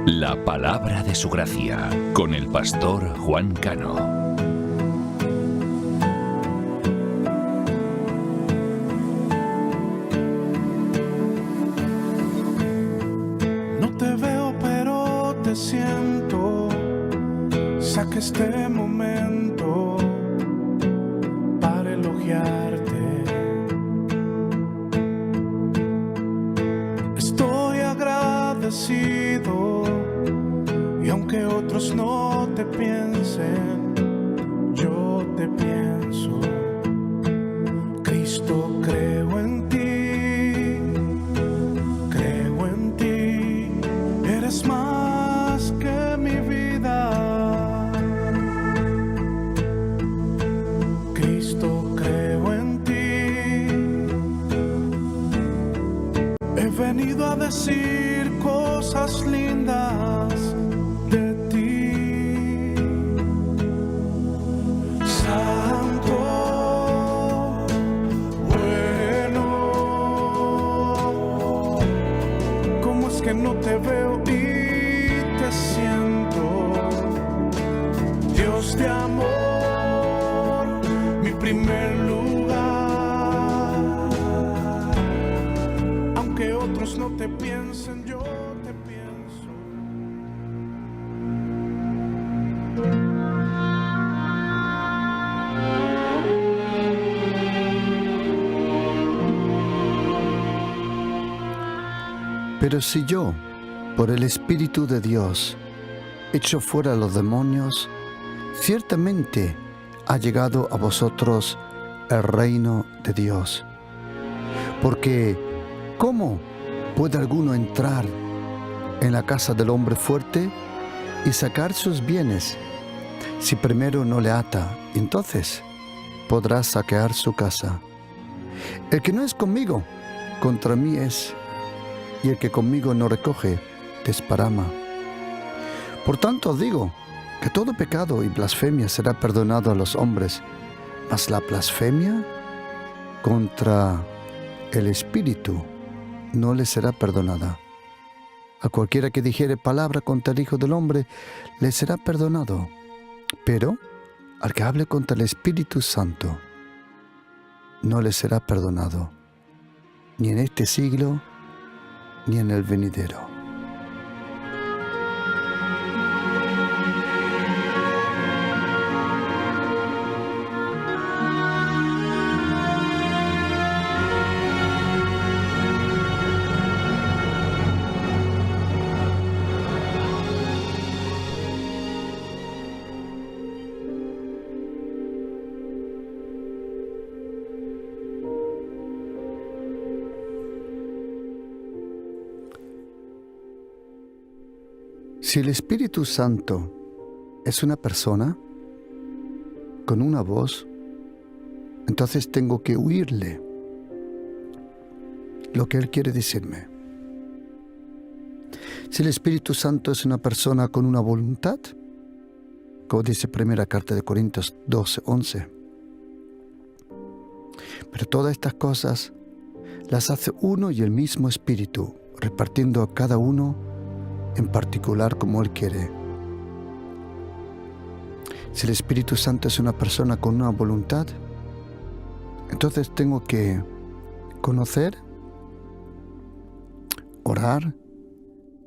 La palabra de su gracia, con el pastor Juan Cano. No te veo, pero te siento. Saca este momento para elogiarte. Estoy agradecido, y aunque otros no te piensen, yo te pienso. Cristo, creo en ti, eres más que mi vida. Cristo, creo en ti. He venido a decir cosas lindas de ti. Santo, bueno, ¿cómo es que no te veo y te siento? Dios de amor, mi primer lugar. Aunque otros no te piensen, yo te pienso. Pero si yo, por el Espíritu de Dios, echo fuera a los demonios, ciertamente ha llegado a vosotros el reino de Dios. Porque, ¿cómo puede alguno entrar en la casa del hombre fuerte y sacar sus bienes si primero no le ata? Entonces podrá saquear su casa. El que no es conmigo, contra mí es, y el que conmigo no recoge, desparrama. Por tanto os digo que todo pecado y blasfemia será perdonado a los hombres, mas la blasfemia contra el Espíritu no le será perdonada. A cualquiera que dijere palabra contra el Hijo del Hombre, le será perdonado. Pero al que hable contra el Espíritu Santo, no le será perdonado, ni en este siglo, ni en el venidero. Si el Espíritu Santo es una persona con una voz, entonces tengo que oírle lo que Él quiere decirme. Si el Espíritu Santo es una persona con una voluntad, como dice primera carta de Corintios 12:11. Pero todas estas cosas las hace uno y el mismo Espíritu, repartiendo a cada uno en particular como Él quiere. Si el Espíritu Santo es una persona con una voluntad, entonces tengo que conocer, orar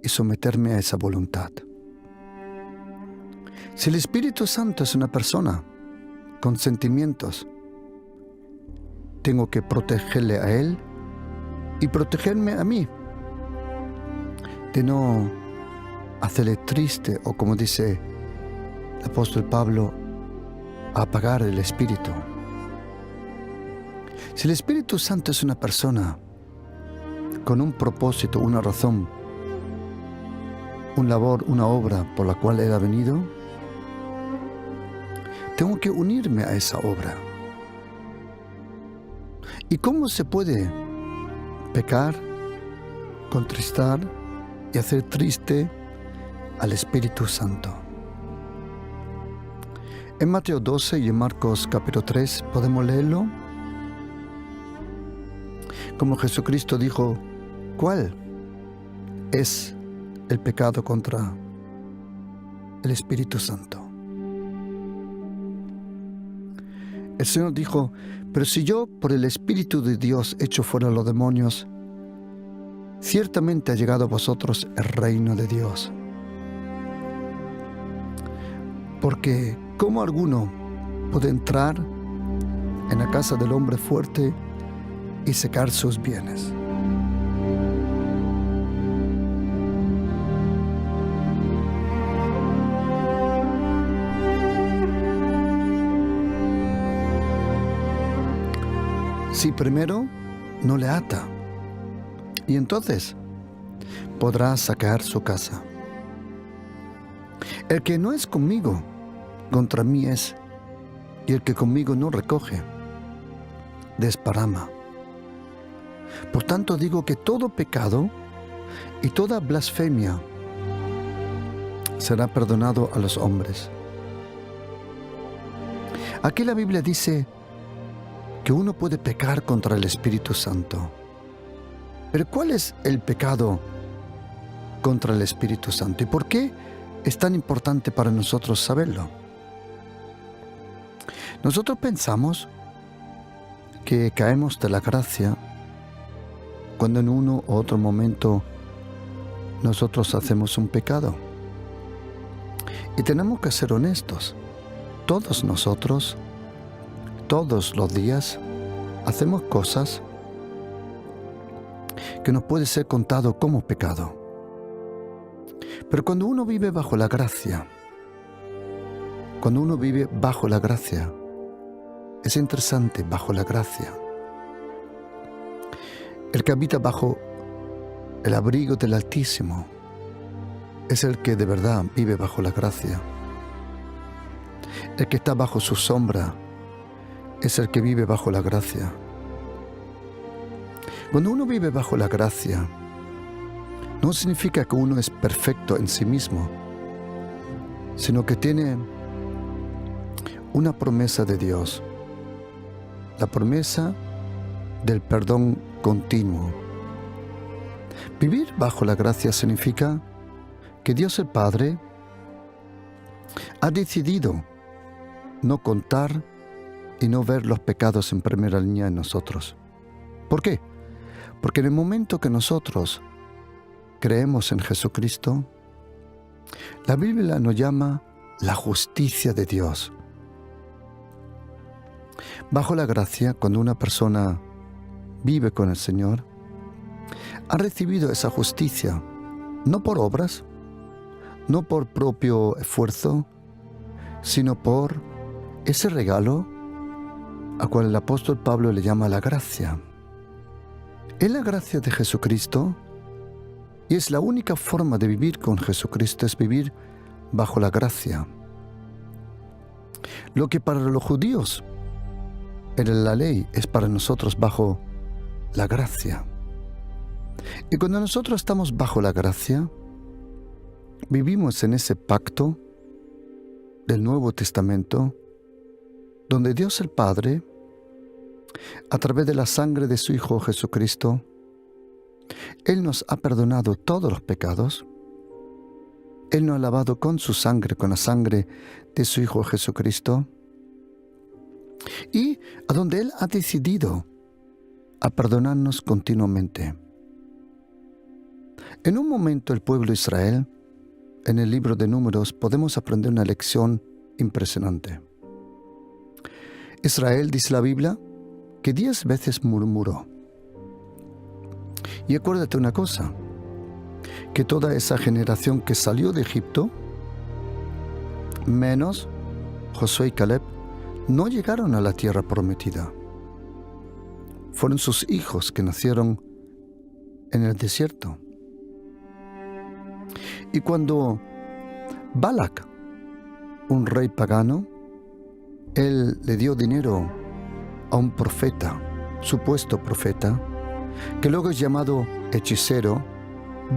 y someterme a esa voluntad. Si el Espíritu Santo es una persona con sentimientos, tengo que protegerle a Él y protegerme a mí, de no hacerle triste, o como dice el apóstol Pablo, apagar el espíritu. Si el Espíritu Santo es una persona con un propósito, una razón, un labor, una obra por la cual Él ha venido, tengo que unirme a esa obra. ¿Y cómo se puede pecar, contristar y hacer triste al Espíritu Santo? En Mateo 12 y en Marcos capítulo 3 podemos leerlo. Como Jesucristo dijo, ¿cuál es el pecado contra el Espíritu Santo. El Señor dijo: pero si yo por el Espíritu de Dios echo fuera los demonios, ciertamente ha llegado a vosotros el reino de Dios. Porque ¿cómo alguno puede entrar en la casa del hombre fuerte y sacar sus bienes? Si primero no le ata, y entonces podrá sacar su casa. El que no es conmigo, contra mí es, y el que conmigo no recoge, desparrama. Por tanto digo que todo pecado y toda blasfemia será perdonado a los hombres. Aquí la Biblia dice que uno puede pecar contra el Espíritu Santo. Pero ¿cuál es el pecado contra el Espíritu Santo? ¿Y por qué es tan importante para nosotros saberlo? Nosotros pensamos que caemos de la gracia cuando en uno u otro momento nosotros hacemos un pecado. Y tenemos que ser honestos. Todos nosotros, todos los días, hacemos cosas que nos puede ser contado como pecado. Pero cuando uno vive bajo la gracia, es interesante, bajo la gracia. El que habita bajo el abrigo del Altísimo es el que de verdad vive bajo la gracia. El que está bajo su sombra es el que vive bajo la gracia. Cuando uno vive bajo la gracia, no significa que uno es perfecto en sí mismo, sino que tiene una promesa de Dios, la promesa del perdón continuo. Vivir bajo la gracia significa que Dios el Padre ha decidido no contar y no ver los pecados en primera línea en nosotros. ¿Por qué? Porque en el momento que nosotros creemos en Jesucristo, la Biblia nos llama la justicia de Dios. Bajo la gracia, cuando una persona vive con el Señor, ha recibido esa justicia, no por obras, no por propio esfuerzo, sino por ese regalo a cual el apóstol Pablo le llama la gracia. Es la gracia de Jesucristo, y es la única forma de vivir con Jesucristo, es vivir bajo la gracia. Lo que para los judíos era la ley, es para nosotros bajo la gracia. Y cuando nosotros estamos bajo la gracia, vivimos en ese pacto del Nuevo Testamento, donde Dios el Padre, a través de la sangre de su Hijo Jesucristo, Él nos ha perdonado todos los pecados. Él nos ha lavado con su sangre, con la sangre de su Hijo Jesucristo. Y a donde Él ha decidido a perdonarnos continuamente. En un momento el pueblo de Israel, en el libro de Números, podemos aprender una lección impresionante. Israel, dice la Biblia, que 10 veces murmuró. Y acuérdate una cosa, que toda esa generación que salió de Egipto, menos Josué y Caleb, no llegaron a la tierra prometida. Fueron sus hijos que nacieron en el desierto. Y cuando Balac, un rey pagano, él le dio dinero a un profeta, supuesto profeta, que luego es llamado hechicero,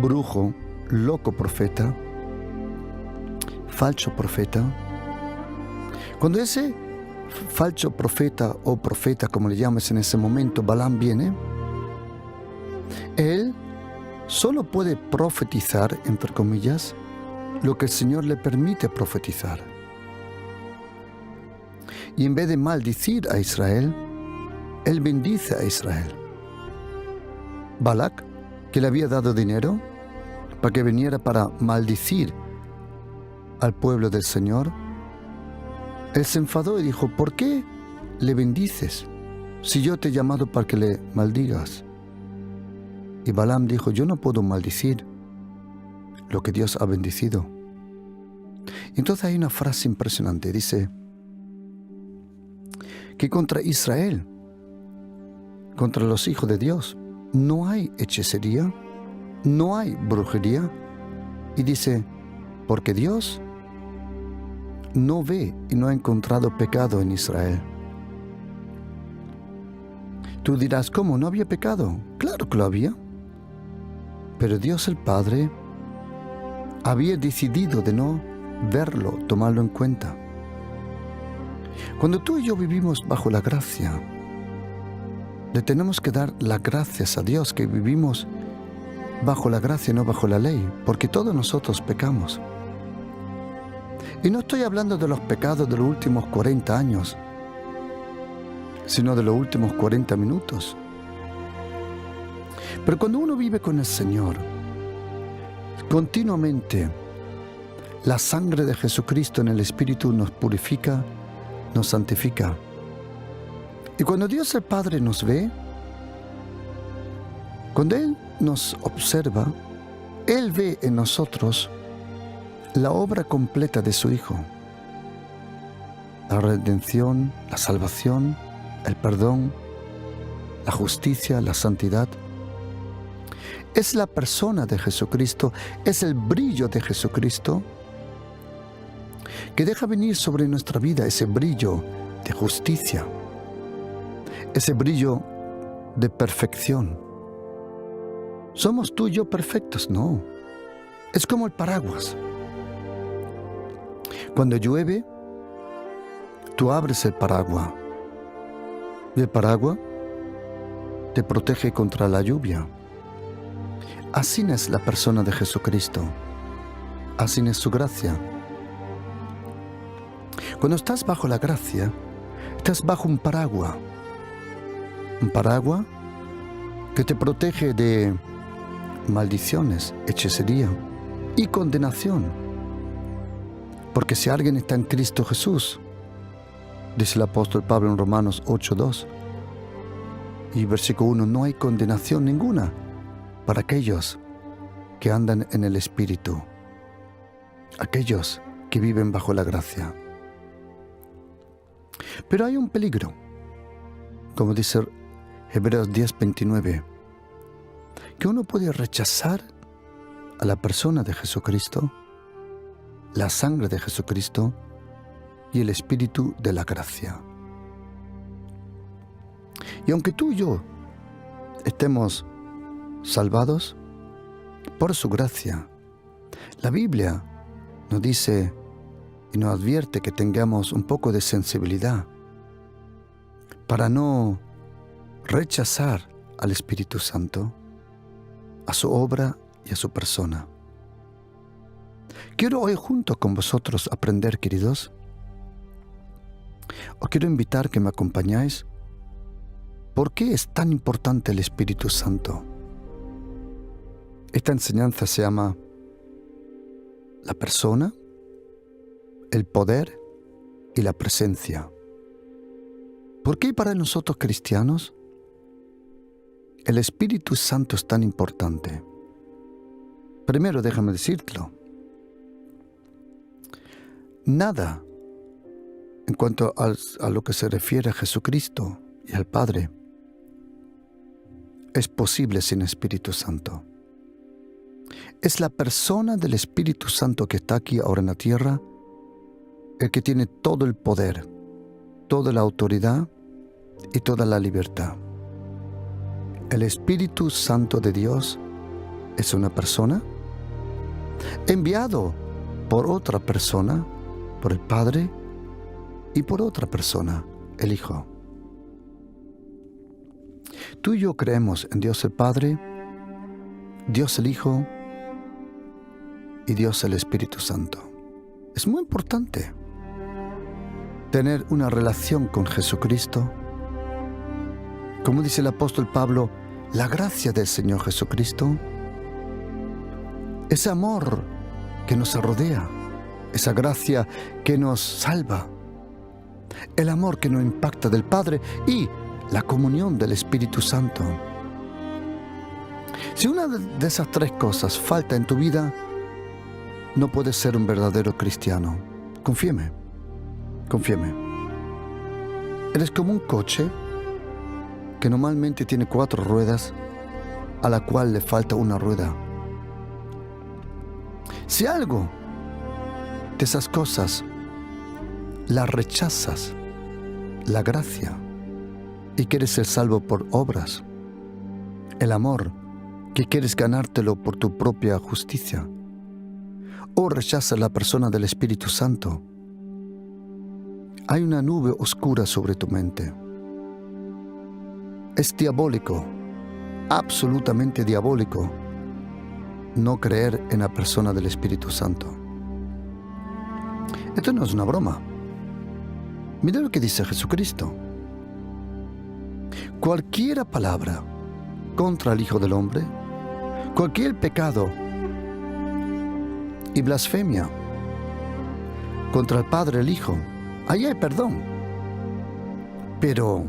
brujo, loco profeta, falso profeta. Cuando ese falso profeta o profeta, como le llames en ese momento, Balaam viene, él solo puede profetizar, entre comillas, lo que el Señor le permite profetizar. Y en vez de maldecir a Israel, él bendice a Israel. Balac, que le había dado dinero para que viniera para maldecir al pueblo del Señor, él se enfadó y dijo: ¿por qué le bendices si yo te he llamado para que le maldigas? Y Balaam dijo: yo no puedo maldecir lo que Dios ha bendecido. Y entonces hay una frase impresionante, dice que contra Israel, contra los hijos de Dios, no hay hechicería, no hay brujería. Y dice, porque Dios no ve y no ha encontrado pecado en Israel. Tú dirás: ¿cómo? ¿No había pecado? Claro que lo había. Pero Dios el Padre había decidido de no verlo, tomarlo en cuenta. Cuando tú y yo vivimos bajo la gracia, le tenemos que dar las gracias a Dios que vivimos bajo la gracia, no bajo la ley, porque todos nosotros pecamos. Y no estoy hablando de los pecados de los últimos 40 años, sino de los últimos 40 minutos. Pero cuando uno vive con el Señor, continuamente, la sangre de Jesucristo en el Espíritu nos purifica, nos santifica. Y cuando Dios el Padre nos ve, cuando Él nos observa, Él ve en nosotros la obra completa de su Hijo. La redención, la salvación, el perdón, la justicia, la santidad. Es la persona de Jesucristo, es el brillo de Jesucristo que deja venir sobre nuestra vida ese brillo de justicia, ese brillo de perfección. ¿Somos tú y yo perfectos? No. Es como el paraguas. Cuando llueve, tú abres el paraguas y el paraguas te protege contra la lluvia. Así es la persona de Jesucristo. Así es su gracia. Cuando estás bajo la gracia, estás bajo un paraguas. Un paraguas que te protege de maldiciones, hechicería y condenación. Porque si alguien está en Cristo Jesús, dice el apóstol Pablo en Romanos 8:2 y versículo 1, no hay condenación ninguna para aquellos que andan en el Espíritu, aquellos que viven bajo la gracia. Pero hay un peligro, como dice Hebreos 10:29, que uno puede rechazar a la persona de Jesucristo, la sangre de Jesucristo y el Espíritu de la gracia. Y aunque tú y yo estemos salvados por su gracia, la Biblia nos dice y nos advierte que tengamos un poco de sensibilidad para no rechazar al Espíritu Santo, a su obra y a su persona. Quiero hoy junto con vosotros aprender, queridos. Os quiero invitar que me acompañáis. ¿Por qué es tan importante el Espíritu Santo? Esta enseñanza se llama la persona, el poder y la presencia. ¿Por qué para nosotros cristianos el Espíritu Santo es tan importante? Primero, déjame decírtelo. Nada en cuanto a lo que se refiere a Jesucristo y al Padre es posible sin Espíritu Santo. Es la persona del Espíritu Santo que está aquí ahora en la tierra el que tiene todo el poder, toda la autoridad y toda la libertad. El Espíritu Santo de Dios es una persona enviado por otra persona, por el Padre, y por otra persona, el Hijo. Tú y yo creemos en Dios el Padre, Dios el Hijo y Dios el Espíritu Santo. Es muy importante tener una relación con Jesucristo. Como dice el apóstol Pablo, la gracia del Señor Jesucristo, ese amor que nos rodea, esa gracia que nos salva, el amor que nos impacta del Padre y la comunión del Espíritu Santo. Si una de esas tres cosas falta en tu vida, no puedes ser un verdadero cristiano. Confíeme. Eres como un coche que normalmente tiene 4 ruedas, a la cual le falta una rueda. Si algo de esas cosas la rechazas, la gracia, y quieres ser salvo por obras, el amor, que quieres ganártelo por tu propia justicia, o rechazas la persona del Espíritu Santo, hay una nube oscura sobre tu mente. Es diabólico, absolutamente diabólico, no creer en la persona del Espíritu Santo. Esto no es una broma. Mira lo que dice Jesucristo. Cualquier palabra contra el Hijo del Hombre, cualquier pecado y blasfemia contra el Padre y el Hijo, ahí hay perdón. Pero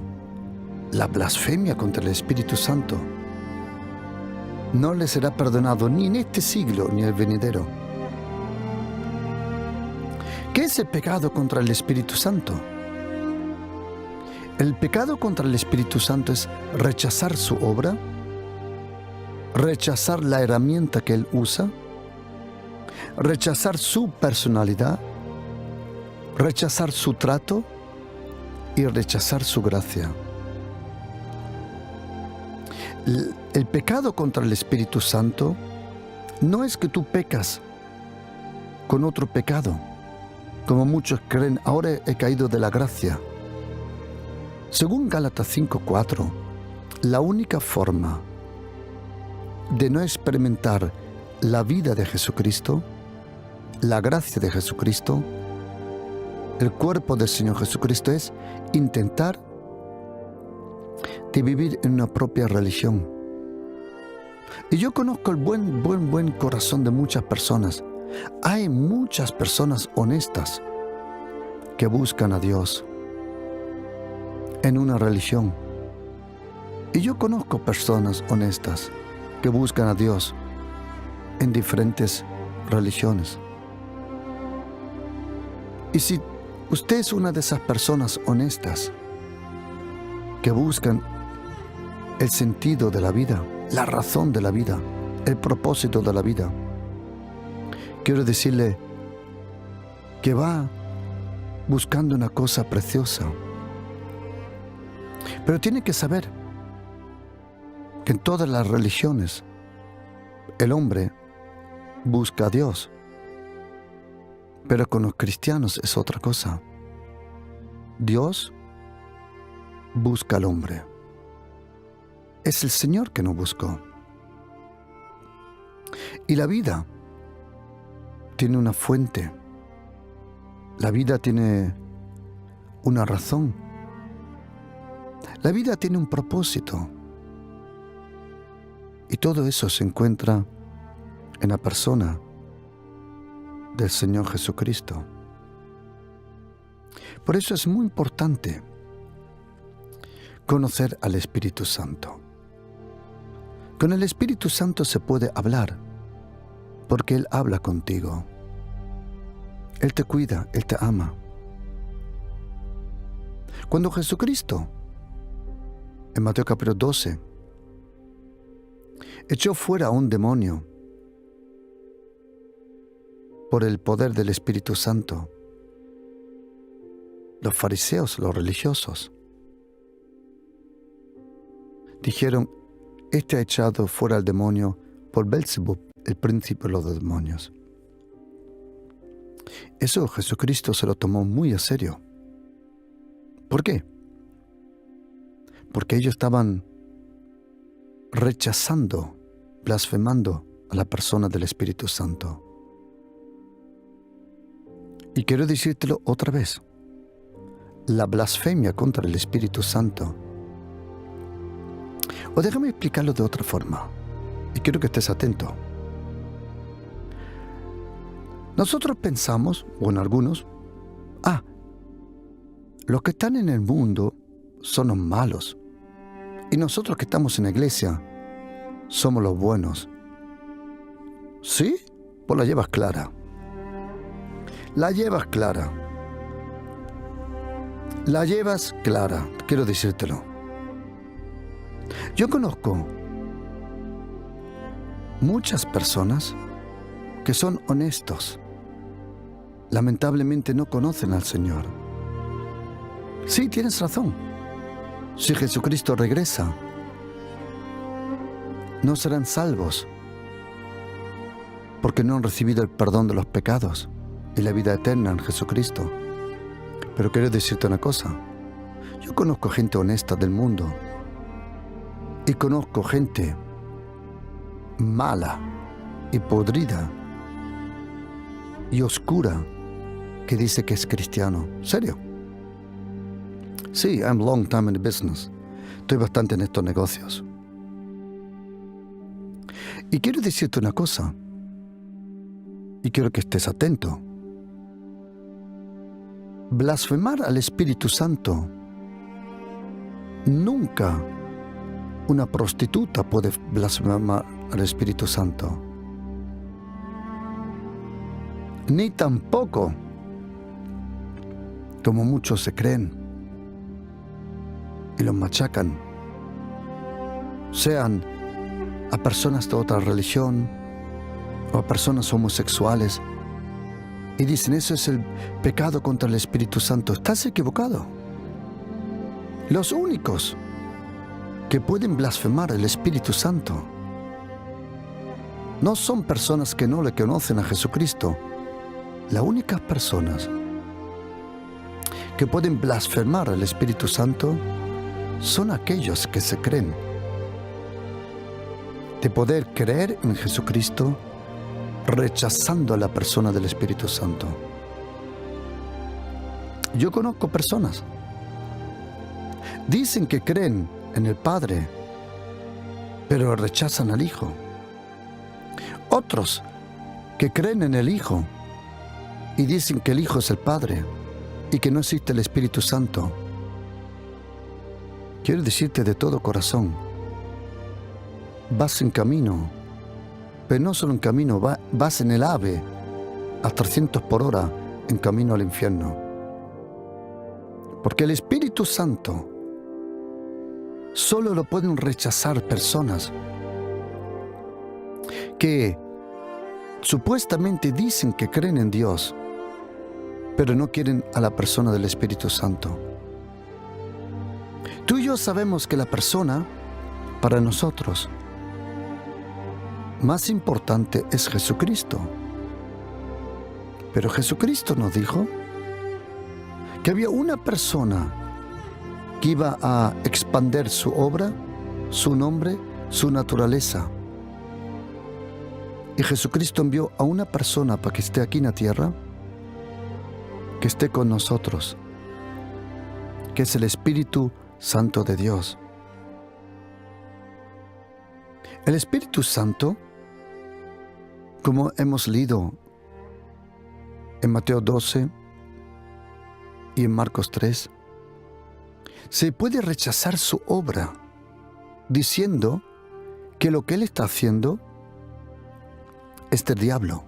la blasfemia contra el Espíritu Santo no le será perdonado ni en este siglo ni en el venidero. ¿Qué es el pecado contra el Espíritu Santo? El pecado contra el Espíritu Santo es rechazar su obra, rechazar la herramienta que Él usa, rechazar su personalidad, rechazar su trato y rechazar su gracia. El pecado contra el Espíritu Santo no es que tú pecas con otro pecado, como muchos creen, ahora he caído de la gracia. Según Gálatas 5:4, la única forma de no experimentar la vida de Jesucristo, la gracia de Jesucristo, el cuerpo del Señor Jesucristo, es intentar de vivir en una propia religión. Y yo conozco el buen corazón de muchas personas. Hay muchas personas honestas que buscan a Dios en una religión. Y yo conozco personas honestas que buscan a Dios en diferentes religiones. Y si usted es una de esas personas honestas que buscan el sentido de la vida, la razón de la vida, el propósito de la vida, quiero decirle que va buscando una cosa preciosa. Pero tiene que saber que en todas las religiones el hombre busca a Dios. Pero con los cristianos es otra cosa. Dios busca al hombre. Es el Señor que nos buscó. Y la vida tiene una fuente. La vida tiene una razón. La vida tiene un propósito. Y todo eso se encuentra en la persona del Señor Jesucristo. Por eso es muy importante conocer al Espíritu Santo. Con el Espíritu Santo se puede hablar, porque Él habla contigo. Él te cuida, Él te ama. Cuando Jesucristo, en Mateo capítulo 12, echó fuera a un demonio por el poder del Espíritu Santo, los fariseos, los religiosos, dijeron: este ha echado fuera al demonio por Belzebub, el príncipe de los demonios. Eso Jesucristo se lo tomó muy a serio. ¿Por qué? Porque ellos estaban rechazando blasfemando a la persona del Espíritu Santo. Y quiero decírtelo otra vez. La blasfemia contra el Espíritu Santo. O déjame explicarlo de otra forma. Y quiero que estés atento. Nosotros pensamos, o en algunos, los que están en el mundo son los malos. Y nosotros que estamos en la iglesia somos los buenos. ¿Sí? Pues la llevas clara. La llevas clara. La llevas clara, quiero decírtelo. Yo conozco muchas personas que son honestos. Lamentablemente no conocen al Señor. Sí, tienes razón. Si Jesucristo regresa, no serán salvos porque no han recibido el perdón de los pecados y la vida eterna en Jesucristo. Pero quiero decirte una cosa. Yo conozco gente honesta del mundo y conozco gente mala y podrida y oscura que dice que es cristiano. ¿Serio? Sí, I'm long time in the business. Estoy bastante en estos negocios. Y quiero decirte una cosa. Y quiero que estés atento. Blasfemar al Espíritu Santo. Nunca una prostituta puede blasfemar al Espíritu Santo. Ni tampoco, como muchos se creen y los machacan, sean a personas de otra religión o a personas homosexuales, y dicen, eso es el pecado contra el Espíritu Santo. Estás equivocado. Los únicos que pueden blasfemar el Espíritu Santo no son personas que no le conocen a Jesucristo. Las únicas personas que pueden blasfemar el Espíritu Santo son aquellos que se creen de poder creer en Jesucristo rechazando a la persona del Espíritu Santo. Yo conozco personas, dicen que creen en el Padre, pero rechazan al Hijo. Otros que creen en el Hijo y dicen que el Hijo es el Padre y que no existe el Espíritu Santo. Quiero decirte de todo corazón, vas en camino, pero no solo en camino, vas en el AVE a 300 por hora en camino al infierno. Porque el Espíritu Santo solo lo pueden rechazar personas que supuestamente dicen que creen en Dios, pero no quieren a la persona del Espíritu Santo. Tú y yo sabemos que la persona, para nosotros, más importante es Jesucristo. Pero Jesucristo nos dijo que había una persona que iba a expandir su obra, su nombre, su naturaleza. Y Jesucristo envió a una persona para que esté aquí en la tierra, que esté con nosotros, que es el Espíritu Santo de Dios. El Espíritu Santo, como hemos leído en Mateo 12 y en Marcos 3, se puede rechazar su obra diciendo que lo que Él está haciendo es del diablo.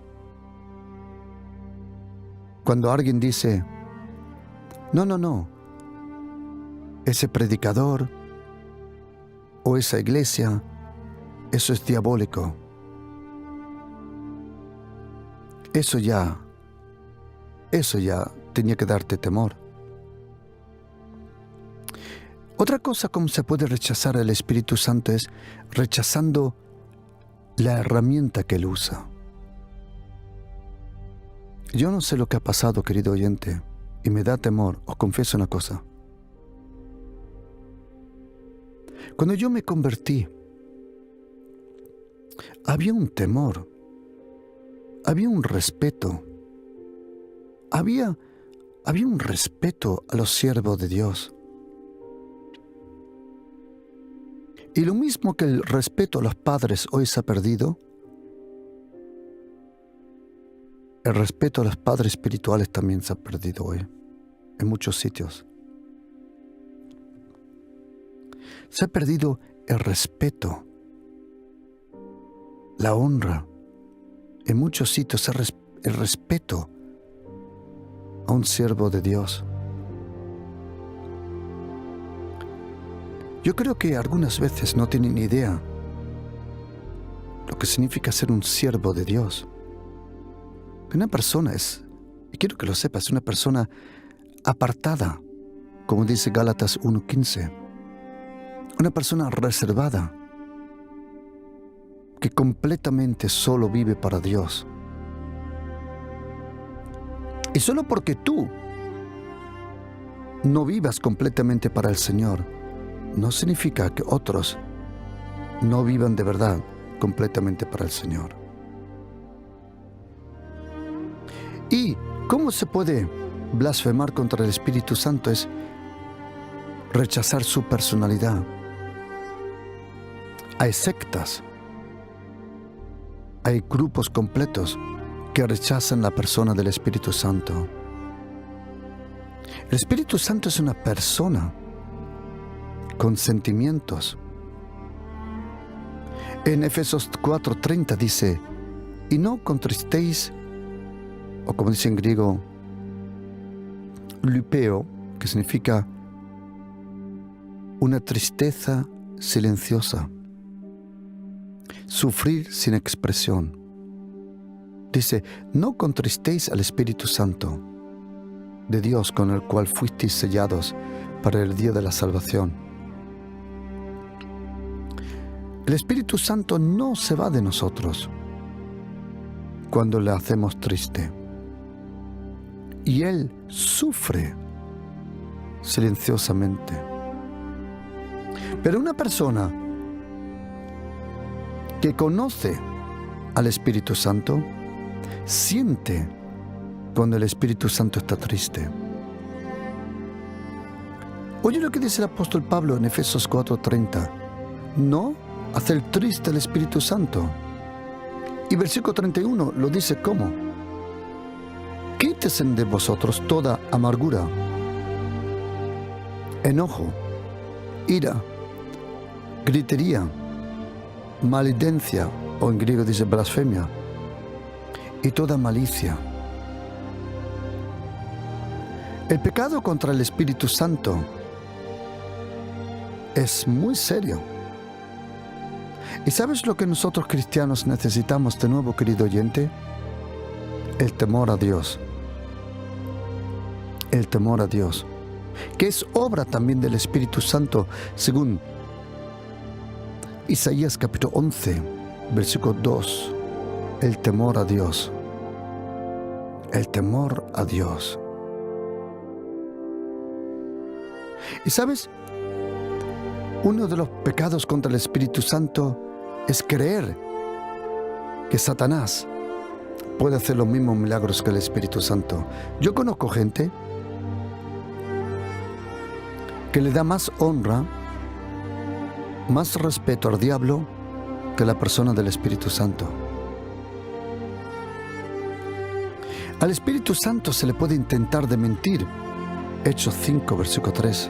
Cuando alguien dice, no, ese predicador o esa iglesia, eso es diabólico. Eso ya tenía que darte temor. Otra cosa como se puede rechazar al Espíritu Santo es rechazando la herramienta que Él usa. Yo no sé lo que ha pasado, querido oyente, y me da temor. Os confieso una cosa. Cuando yo me convertí, había un temor, había un respeto, había un respeto a los siervos de Dios. Y lo mismo que el respeto a los padres hoy se ha perdido, el respeto a los padres espirituales también se ha perdido hoy, en muchos sitios. Se ha perdido el respeto, la honra. En muchos sitios el respeto a un siervo de Dios. Yo creo que algunas veces no tienen idea lo que significa ser un siervo de Dios. Una persona y quiero que lo sepas, una persona apartada, como dice Gálatas 1:15. Una persona reservada, que completamente solo vive para Dios. Y solo porque tú no vivas completamente para el Señor, no significa que otros no vivan de verdad completamente para el Señor. ¿Y cómo se puede blasfemar contra el Espíritu Santo? Es rechazar su personalidad. Hay sectas, hay grupos completos que rechazan la persona del Espíritu Santo. El Espíritu Santo es una persona con sentimientos. En Efesios 4:30 dice, y no contristéis, o como dice en griego, lupeo, que significa una tristeza silenciosa, sufrir sin expresión. Dice, no contristéis al Espíritu Santo de Dios, con el cual fuisteis sellados para el día de la salvación. El Espíritu Santo no se va de nosotros cuando le hacemos triste. Y Él sufre silenciosamente. Pero una persona que conoce al Espíritu Santo siente cuando el Espíritu Santo está triste. Oye lo que dice el apóstol Pablo en Efesios 4:30. No hacer triste al Espíritu Santo. Y versículo 31 lo dice ¿cómo? Quítese de vosotros toda amargura, enojo, ira, gritería, maledicencia, o en griego dice blasfemia, y toda malicia. El pecado contra el Espíritu Santo es muy serio. ¿Y sabes lo que nosotros cristianos necesitamos de nuevo, querido oyente? El temor a Dios. El temor a Dios, que es obra también del Espíritu Santo, según Isaías capítulo 11, versículo 2. El temor a Dios. El temor a Dios. ¿Y sabes? Uno de los pecados contra el Espíritu Santo es creer que Satanás puede hacer los mismos milagros que el Espíritu Santo. Yo conozco gente que le da más honra, más respeto al diablo que a la persona del Espíritu Santo. Al Espíritu Santo se le puede intentar de mentir. Hechos 5, versículo 3.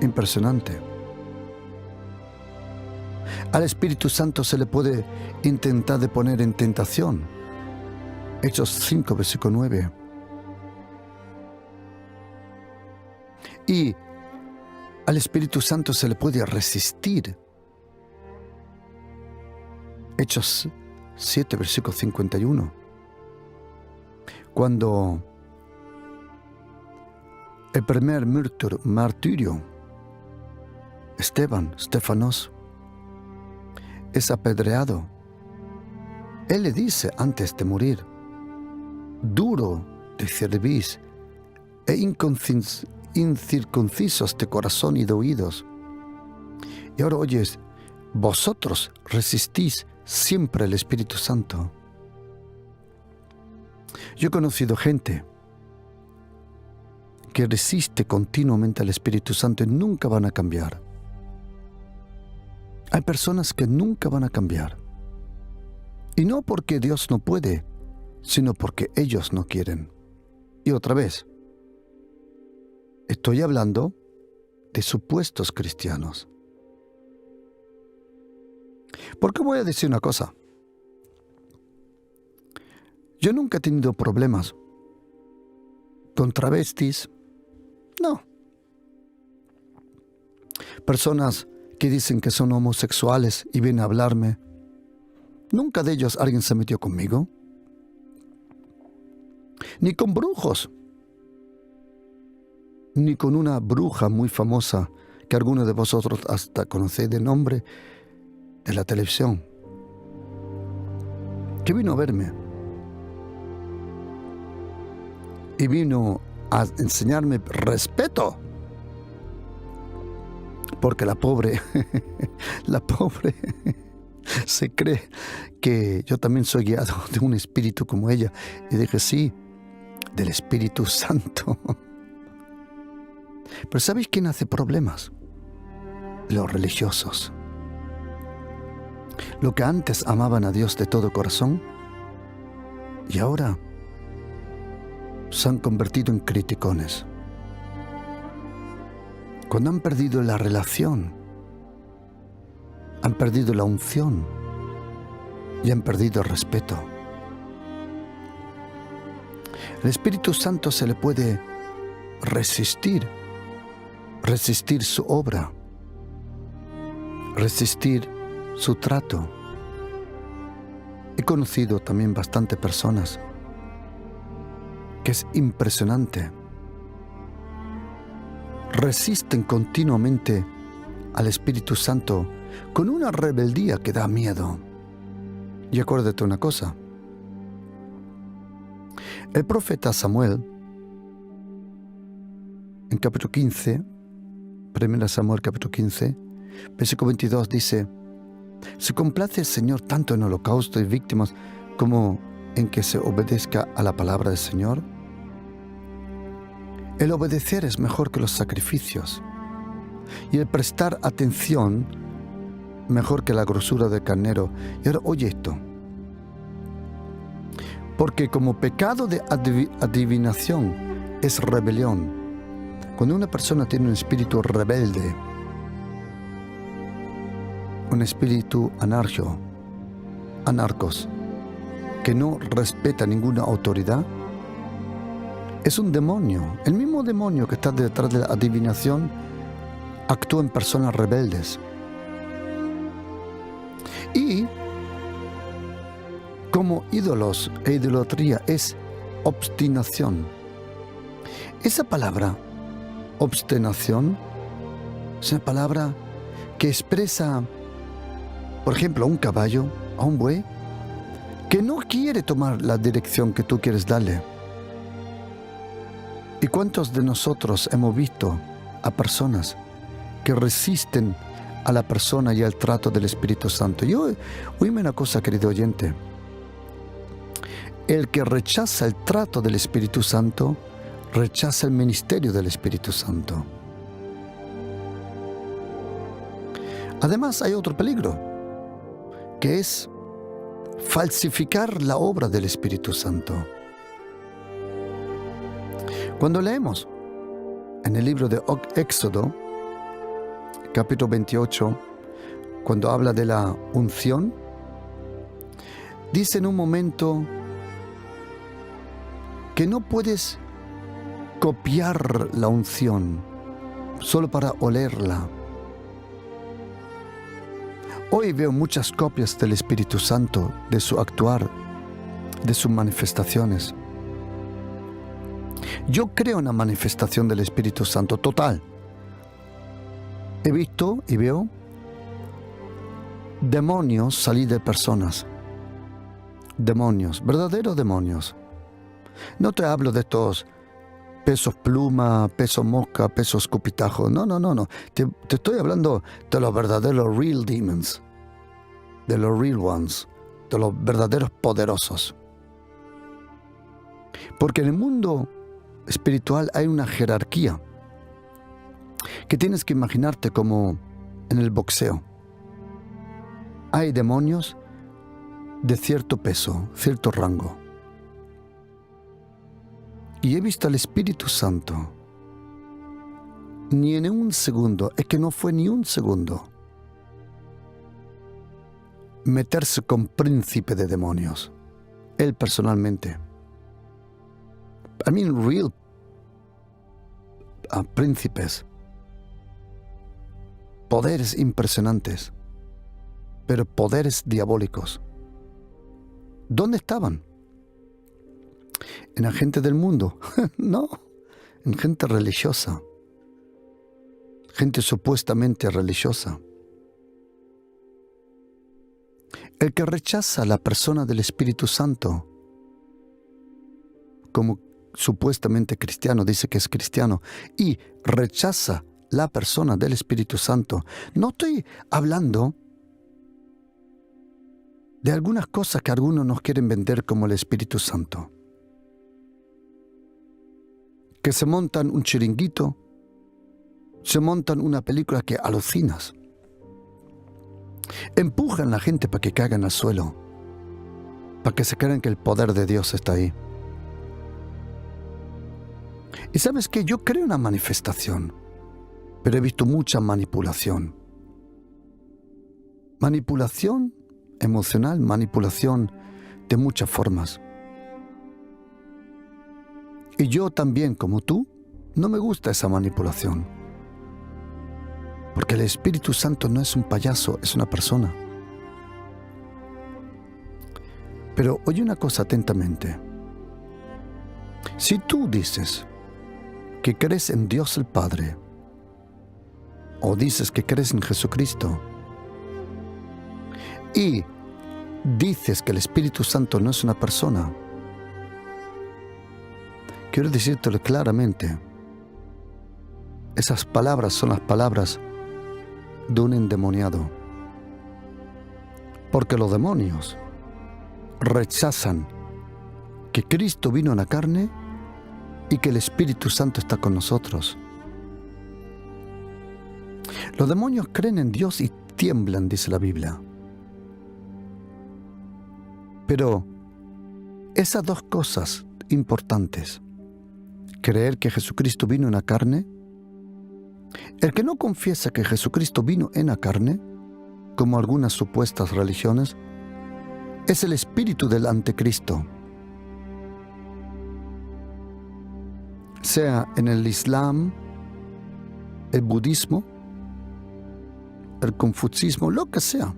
Impresionante. Al Espíritu Santo se le puede intentar de poner en tentación. Hechos 5, versículo 9. Y al Espíritu Santo se le puede resistir. Hechos 7, versículo 51. Cuando el primer martirio, Estefanos, es apedreado, él le dice antes de morir, duro de cerviz e incircuncisos de corazón y de oídos. Y ahora oyes vosotros resistís siempre al Espíritu Santo. Yo he conocido gente que resiste continuamente al Espíritu Santo y nunca van a cambiar. Hay personas que nunca van a cambiar. Y no porque Dios no puede, sino porque ellos no quieren. Y otra vez, estoy hablando de supuestos cristianos. Porque voy a decir una cosa. Yo nunca he tenido problemas con travestis. No. Personas que dicen que son homosexuales y vienen a hablarme. Nunca de ellos alguien se metió conmigo. Ni con brujos. Ni con una bruja muy famosa que algunos de vosotros hasta conocéis de nombre de la televisión, que vino a verme y vino a enseñarme respeto, porque la pobre se cree que yo también soy guiado de un espíritu como ella. Y dije, sí, del Espíritu Santo. Pero ¿sabéis quién hace problemas? Los religiosos. Lo que antes amaban a Dios de todo corazón y ahora se han convertido en criticones. Cuando han perdido la relación, han perdido la unción y han perdido el respeto. El Espíritu Santo se le puede resistir su obra, resistir su trato. He conocido también bastante personas que es impresionante. Resisten continuamente al Espíritu Santo con una rebeldía que da miedo. Y acuérdate una cosa. El profeta Samuel, en capítulo 15, 1 Samuel capítulo 15, versículo 22 dice: se complace el Señor tanto en holocausto y víctimas como en que se obedezca a la palabra del Señor. El obedecer es mejor que los sacrificios y el prestar atención mejor que la grosura del carnero. Y ahora oye esto. Porque como pecado de adivinación es rebelión. Cuando una persona tiene un espíritu rebelde, un espíritu anarcos, que no respeta ninguna autoridad, es un demonio. El mismo demonio que está detrás de la adivinación actúa en personas rebeldes. Y como ídolos e idolatría es obstinación. Esa palabra, obstinación, es una palabra que expresa, por ejemplo, a un caballo, a un buey, que no quiere tomar la dirección que tú quieres darle. ¿Y cuántos de nosotros hemos visto a personas que resisten a la persona y al trato del Espíritu Santo? Oíme una cosa, querido oyente. El que rechaza el trato del Espíritu Santo, rechaza el ministerio del Espíritu Santo. Además, hay otro peligro, que es falsificar la obra del Espíritu Santo. Cuando leemos en el libro de Éxodo, capítulo 28, cuando habla de la unción, dice en un momento que no puedes copiar la unción solo para olerla. Hoy veo muchas copias del Espíritu Santo, de su actuar, de sus manifestaciones. Yo creo en la manifestación del Espíritu Santo total. He visto y veo demonios salir de personas. Demonios, verdaderos demonios. No te hablo de estos pesos pluma, pesos mosca, pesos escupitajo. No. Te estoy hablando de los verdaderos real demons, de los real ones, de los verdaderos poderosos. Porque en el mundo espiritual hay una jerarquía que tienes que imaginarte como en el boxeo. Hay demonios de cierto peso, cierto rango. Y he visto al Espíritu Santo, ni en un segundo, es que no fue ni un segundo, meterse con príncipe de demonios. Él personalmente. Real príncipes. Poderes impresionantes, pero poderes diabólicos. ¿Dónde estaban? ¿En la gente del mundo? No, en gente religiosa. Gente supuestamente religiosa. El que rechaza la persona del Espíritu Santo, como supuestamente cristiano, dice que es cristiano, y rechaza la persona del Espíritu Santo. No estoy hablando de algunas cosas que algunos nos quieren vender como el Espíritu Santo. Que se montan un chiringuito, se montan una película que alucinas. Empujan a la gente para que caigan al suelo, para que se crean que el poder de Dios está ahí. Y ¿sabes qué? Yo creo en una manifestación, pero he visto mucha manipulación. Manipulación emocional, manipulación de muchas formas. Y yo también, como tú, no me gusta esa manipulación. Porque el Espíritu Santo no es un payaso, es una persona. Pero oye una cosa atentamente. Si tú dices que crees en Dios el Padre, o dices que crees en Jesucristo, y dices que el Espíritu Santo no es una persona, quiero decírtelo claramente, esas palabras son las palabras de un endemoniado. Porque los demonios rechazan que Cristo vino en la carne y que el Espíritu Santo está con nosotros. Los demonios creen en Dios y tiemblan, dice la Biblia. Pero esas dos cosas importantes, creer que Jesucristo vino en la carne, el que no confiesa que Jesucristo vino en la carne, como algunas supuestas religiones, es el espíritu del anticristo. Sea en el Islam, el budismo, el confucismo, lo que sea.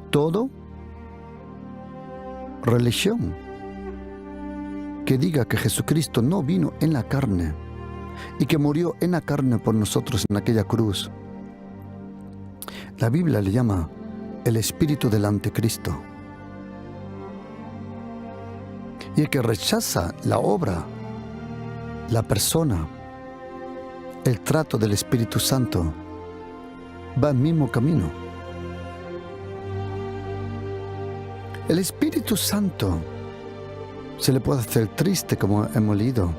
Todo religión que diga que Jesucristo no vino en la carne y que murió en la carne por nosotros en aquella cruz, la Biblia le llama el espíritu del anticristo. Y el que rechaza la obra, la persona, el trato del Espíritu Santo, va al mismo camino. El Espíritu Santo se le puede hacer triste, como hemos leído.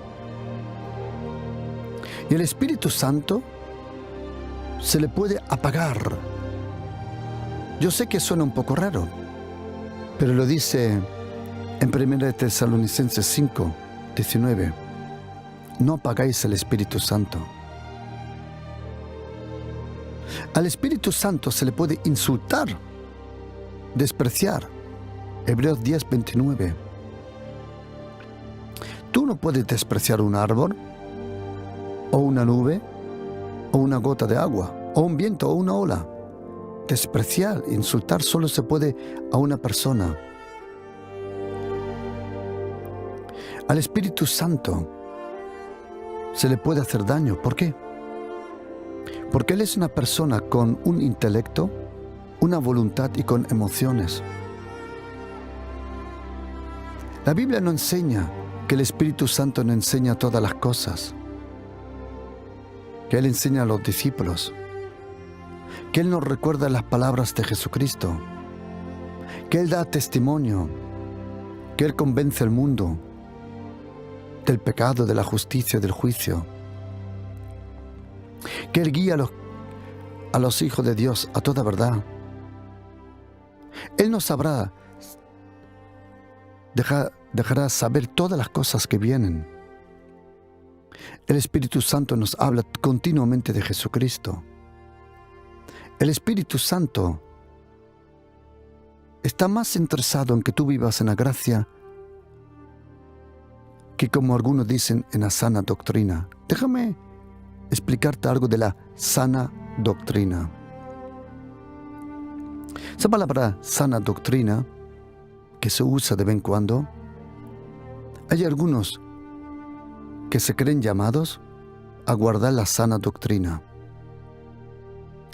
Y el Espíritu Santo se le puede apagar. Yo sé que suena un poco raro, pero lo dice en 1 Tesalonicenses 5, 19. No apagáis el Espíritu Santo. Al Espíritu Santo se le puede insultar, despreciar. Hebreos 10, 29. Tú no puedes despreciar un árbol, o una nube, o una gota de agua, o un viento, o una ola. Despreciar, insultar solo se puede a una persona. Al Espíritu Santo se le puede hacer daño. ¿Por qué? Porque Él es una persona con un intelecto, una voluntad y con emociones. La Biblia no enseña que el Espíritu Santo nos enseña todas las cosas, que Él enseña a los discípulos, que Él nos recuerda las palabras de Jesucristo, que Él da testimonio, que Él convence al mundo del pecado, de la justicia y del juicio, que Él guía a los hijos de Dios a toda verdad. Él nos dejará saber todas las cosas que vienen. El Espíritu Santo nos habla continuamente de Jesucristo. El Espíritu Santo está más interesado en que tú vivas en la gracia que, como algunos dicen, en la sana doctrina. Déjame explicarte algo de la sana doctrina. Esa palabra sana doctrina, que se usa de vez en cuando, hay algunos que se creen llamados a guardar la sana doctrina.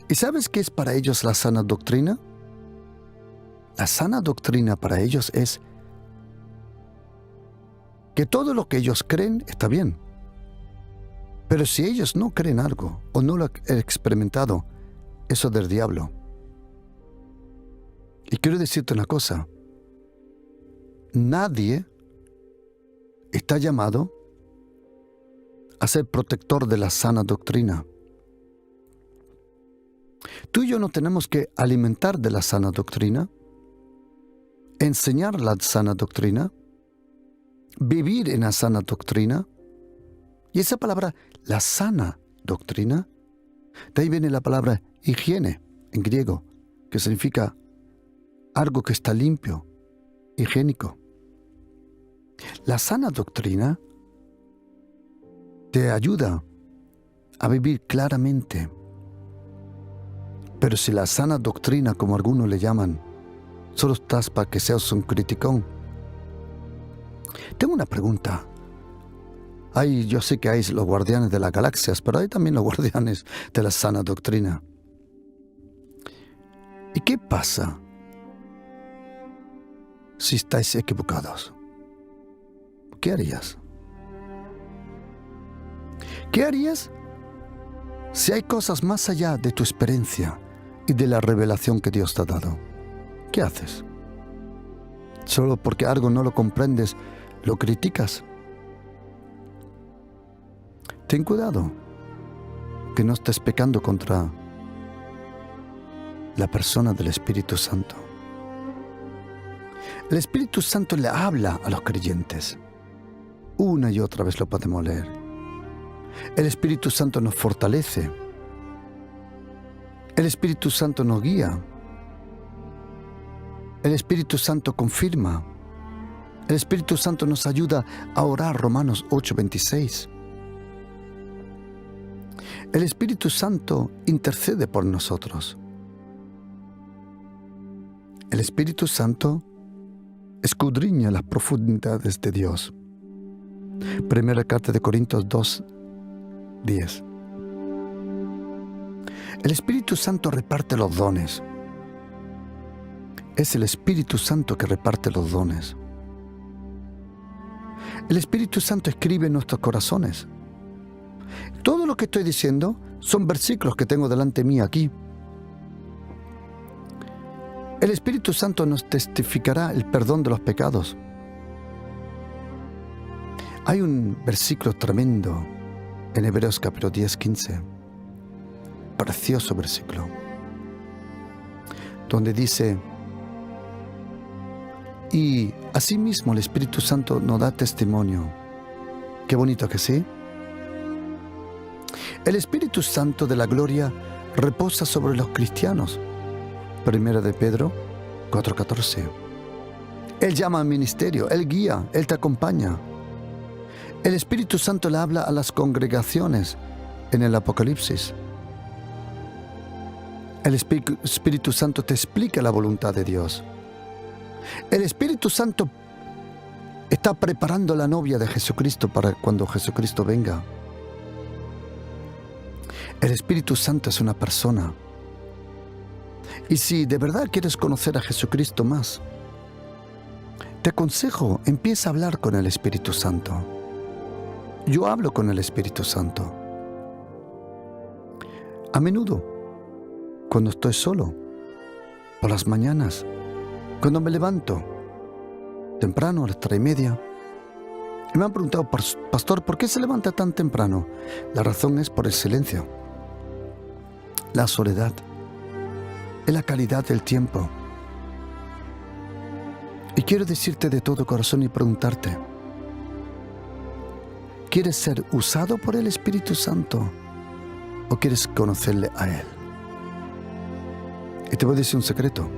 ¿Y sabes qué es para ellos la sana doctrina? La sana doctrina para ellos es que todo lo que ellos creen está bien. Pero si ellos no creen algo o no lo han experimentado, eso es del diablo. Y quiero decirte una cosa. Nadie está llamado a ser protector de la sana doctrina. Tú y yo no tenemos que alimentar de la sana doctrina, enseñar la sana doctrina, vivir en la sana doctrina. Y esa palabra, la sana doctrina, de ahí viene la palabra higiene en griego, que significa algo que está limpio, higiénico. La sana doctrina te ayuda a vivir claramente. Pero si la sana doctrina, como algunos le llaman, solo estás para que seas un criticón. Tengo una pregunta. Yo sé que hay los guardianes de las galaxias, pero hay también los guardianes de la sana doctrina. ¿Y qué pasa si estáis equivocados? ¿Qué harías? ¿Qué harías si hay cosas más allá de tu experiencia y de la revelación que Dios te ha dado? ¿Qué haces? ¿Solo porque algo no lo comprendes, lo criticas? Ten cuidado que no estés pecando contra la persona del Espíritu Santo. El Espíritu Santo le habla a los creyentes. Una y otra vez lo podemos leer. El Espíritu Santo nos fortalece. El Espíritu Santo nos guía. El Espíritu Santo confirma. El Espíritu Santo nos ayuda a orar, Romanos 8:26. El Espíritu Santo intercede por nosotros. El Espíritu Santo escudriña las profundidades de Dios. Primera carta de Corintios 2:10. El Espíritu Santo reparte los dones. Es el Espíritu Santo que reparte los dones. El Espíritu Santo escribe en nuestros corazones. Todo lo que estoy diciendo son versículos que tengo delante mí aquí. El Espíritu Santo nos testificará el perdón de los pecados. Hay un versículo tremendo en Hebreos capítulo 10:15. Precioso versículo. Donde dice: y asimismo el Espíritu Santo nos da testimonio. Qué bonito que sí. El Espíritu Santo de la gloria reposa sobre los cristianos. Primera de Pedro 4:14. Él llama al ministerio, Él guía, Él te acompaña. El Espíritu Santo le habla a las congregaciones en el Apocalipsis. El Espíritu Santo te explica la voluntad de Dios. El Espíritu Santo está preparando la novia de Jesucristo para cuando Jesucristo venga. El Espíritu Santo es una persona. Y si de verdad quieres conocer a Jesucristo más, te aconsejo, empieza a hablar con el Espíritu Santo. Yo hablo con el Espíritu Santo. A menudo, cuando estoy solo, por las mañanas, cuando me levanto, temprano, a las 3:30, y me han preguntado, pastor, ¿por qué se levanta tan temprano? La razón es por el silencio, la soledad, es la calidad del tiempo. Y quiero decirte de todo corazón y preguntarte, ¿quieres ser usado por el Espíritu Santo o quieres conocerle a Él? Y te voy a decir un secreto.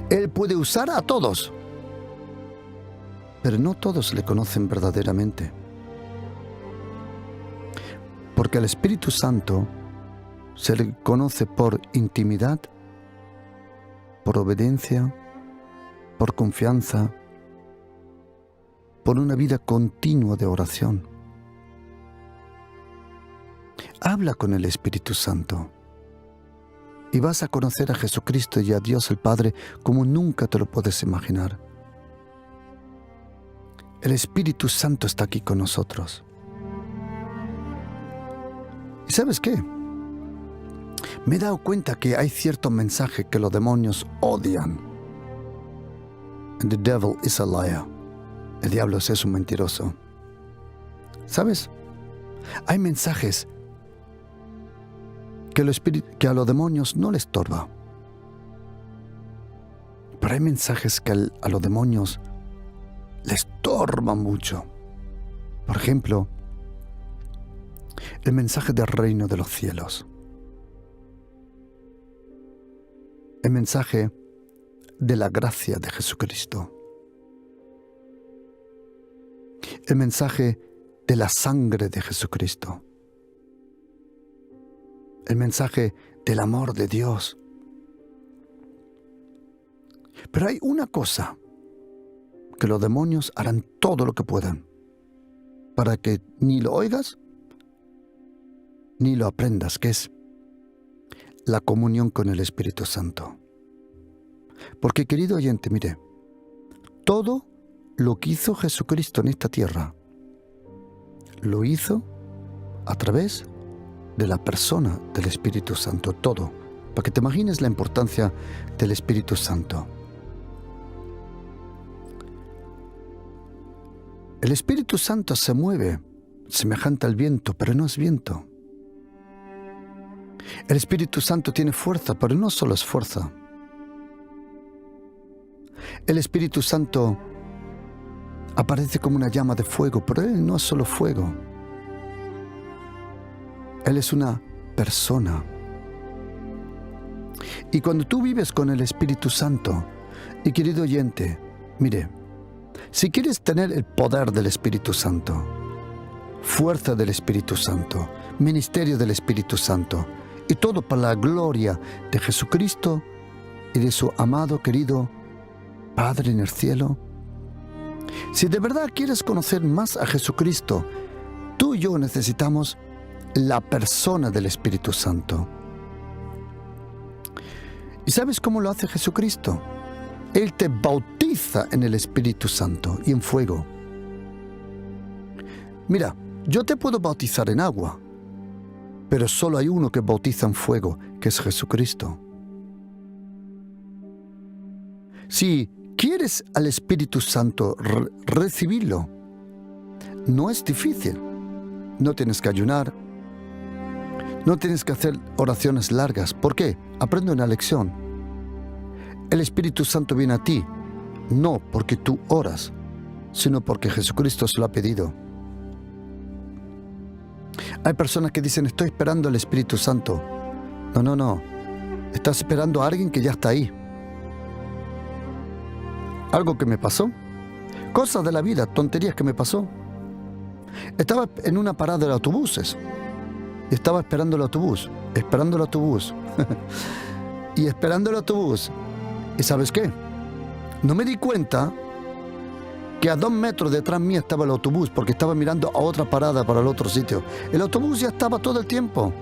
Él puede usar a todos, pero no todos le conocen verdaderamente. Porque al Espíritu Santo se le conoce por intimidad, por obediencia, por confianza, por una vida continua de oración. Habla con el Espíritu Santo y vas a conocer a Jesucristo y a Dios el Padre como nunca te lo puedes imaginar. El Espíritu Santo está aquí con nosotros. ¿Y sabes qué? Me he dado cuenta que hay ciertos mensajes que los demonios odian. And the devil is a liar. El diablo es un mentiroso. ¿Sabes? Hay mensajes que a los demonios no les estorba. Pero hay mensajes que a los demonios les estorban mucho. Por ejemplo, el mensaje del reino de los cielos. El mensaje de la gracia de Jesucristo. El mensaje de la sangre de Jesucristo. El mensaje del amor de Dios. Pero hay una cosa que los demonios harán todo lo que puedan para que ni lo oigas ni lo aprendas, que es la comunión con el Espíritu Santo. Porque, querido oyente, mire, todo lo que hizo Jesucristo en esta tierra, lo hizo a través de la persona del Espíritu Santo, todo, para que te imagines la importancia del Espíritu Santo. El Espíritu Santo se mueve semejante al viento, pero no es viento. El Espíritu Santo tiene fuerza, pero no solo es fuerza. El Espíritu Santo aparece como una llama de fuego, pero Él no es solo fuego. Él es una persona. Y cuando tú vives con el Espíritu Santo, y querido oyente, mire, si quieres tener el poder del Espíritu Santo, fuerza del Espíritu Santo, ministerio del Espíritu Santo, y todo para la gloria de Jesucristo y de su amado, querido Padre en el cielo. Si de verdad quieres conocer más a Jesucristo, tú y yo necesitamos la persona del Espíritu Santo. ¿Y sabes cómo lo hace Jesucristo? Él te bautiza en el Espíritu Santo y en fuego. Mira, yo te puedo bautizar en agua, pero solo hay uno que bautiza en fuego, que es Jesucristo. Si quieres al Espíritu Santo recibirlo, no es difícil. No tienes que ayunar, no tienes que hacer oraciones largas. ¿Por qué? Aprende una lección. El Espíritu Santo viene a ti, no porque tú oras, sino porque Jesucristo se lo ha pedido. Hay personas que dicen, estoy esperando al Espíritu Santo. No. Estás esperando a alguien que ya está ahí. Algo que me pasó. Cosas de la vida, tonterías que me pasó. Estaba en una parada de autobuses. Y estaba esperando el autobús. Y esperando el autobús. ¿Y sabes qué? No me di cuenta que a 2 metros detrás mía estaba el autobús, porque estaba mirando a otra parada para el otro sitio. El autobús ya estaba todo el tiempo.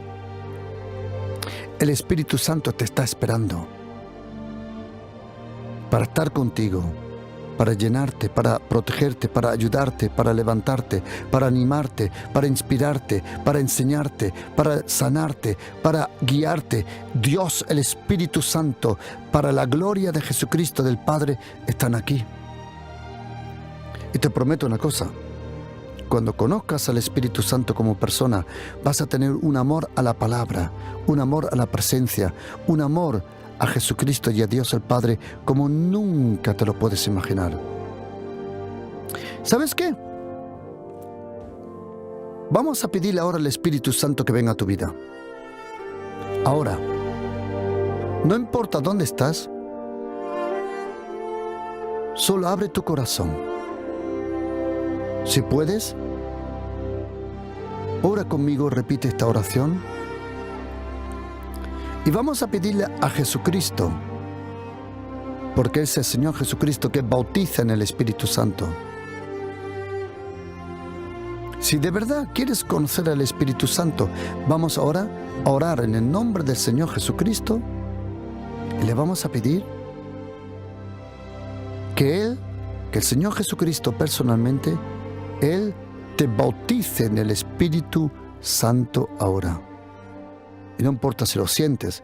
El Espíritu Santo te está esperando para estar contigo, para llenarte, para protegerte, para ayudarte, para levantarte, para animarte, para inspirarte, para enseñarte, para sanarte, para guiarte. Dios, el Espíritu Santo, para la gloria de Jesucristo del Padre, están aquí. Y te prometo una cosa: cuando conozcas al Espíritu Santo como persona, vas a tener un amor a la palabra, un amor a la presencia, un amor a Jesucristo y a Dios el Padre como nunca te lo puedes imaginar. ¿Sabes qué? Vamos a pedirle ahora al Espíritu Santo que venga a tu vida. Ahora, no importa dónde estás, solo abre tu corazón. Si puedes, ora conmigo, repite esta oración. Y vamos a pedirle a Jesucristo, porque es el Señor Jesucristo que bautiza en el Espíritu Santo. Si de verdad quieres conocer al Espíritu Santo, vamos ahora a orar en el nombre del Señor Jesucristo y le vamos a pedir que el Señor Jesucristo personalmente, Él te bautice en el Espíritu Santo ahora. Y no importa si lo sientes,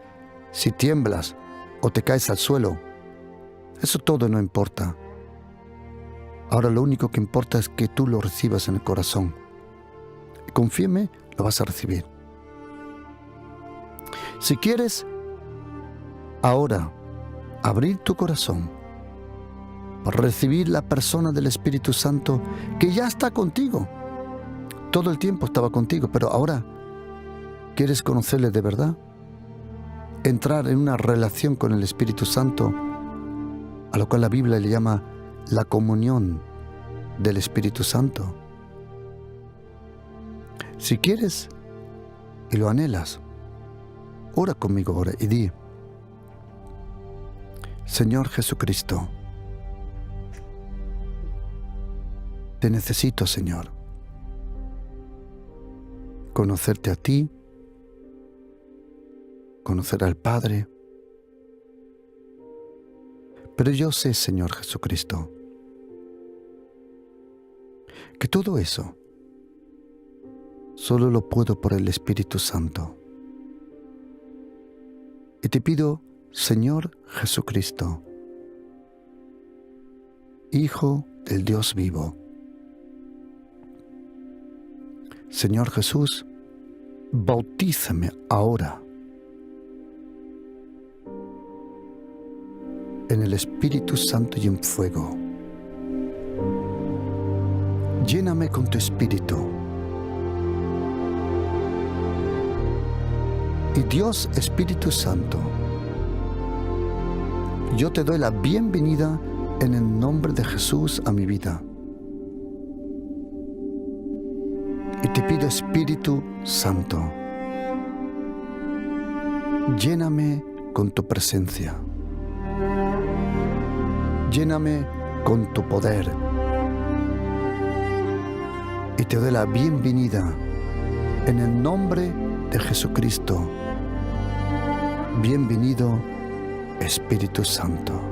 si tiemblas o te caes al suelo, eso todo no importa. Ahora lo único que importa es que tú lo recibas en el corazón. Y confíeme, lo vas a recibir. Si quieres ahora abrir tu corazón para recibir la persona del Espíritu Santo que ya está contigo, todo el tiempo estaba contigo, pero ahora ¿quieres conocerle de verdad? Entrar en una relación con el Espíritu Santo, a lo cual la Biblia le llama la comunión del Espíritu Santo. Si quieres y lo anhelas, ora conmigo ahora y di: Señor Jesucristo, te necesito, Señor, conocerte a ti, conocer al Padre. Pero yo sé, Señor Jesucristo, que todo eso solo lo puedo por el Espíritu Santo. Y te pido, Señor Jesucristo, Hijo del Dios vivo, Señor Jesús, bautízame ahora en el Espíritu Santo y en fuego. Lléname con tu Espíritu. Y Dios Espíritu Santo, yo te doy la bienvenida en el nombre de Jesús a mi vida. Y te pido, Espíritu Santo, lléname con tu presencia. Lléname con tu poder. Y te doy la bienvenida en el nombre de Jesucristo. Bienvenido, Espíritu Santo.